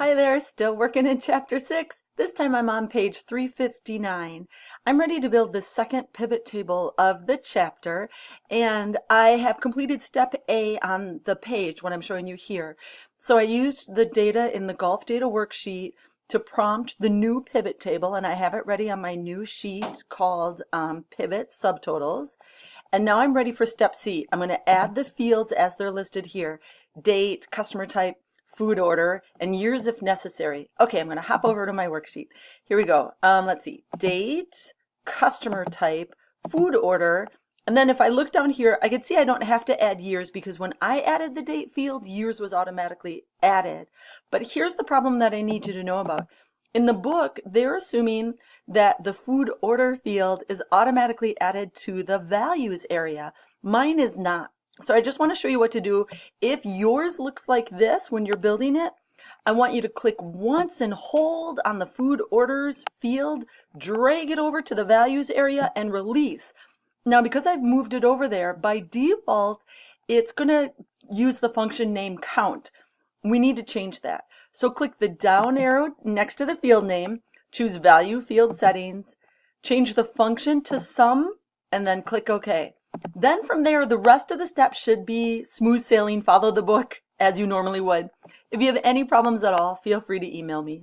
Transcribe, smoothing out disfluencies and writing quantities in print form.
Hi there, still working in chapter 6. This time I'm on page 359. I'm ready to build the second pivot table of the chapter, and I have completed step A on the page, what I'm showing you here. So I used the data in the Golf Data worksheet to prompt the new pivot table, and I have it ready on my new sheet called Pivot Subtotals. And now I'm ready for step C. I'm going to add the fields as they're listed here: date, customer type, food order, and years if necessary. Okay, I'm going to hop over to my worksheet. Here we go. Let's see. Date, customer type, food order, and then if I look down here, I can see I don't have to add years because when I added the date field, years was automatically added. But here's the problem that I need you to know about. In the book, they're assuming that the food order field is automatically added to the values area. Mine is not. So I just want to show you what to do. If yours looks like this when you're building it, I want you to click once and hold on the food orders field, drag it over to the values area and release. Now, because I've moved it over there, by default, it's going to use the function name count. We need to change that. So click the down arrow next to the field name, choose value field settings, change the function to sum, and then click OK. Then from there, the rest of the steps should be smooth sailing. Follow the book as you normally would. If you have any problems at all, feel free to email me.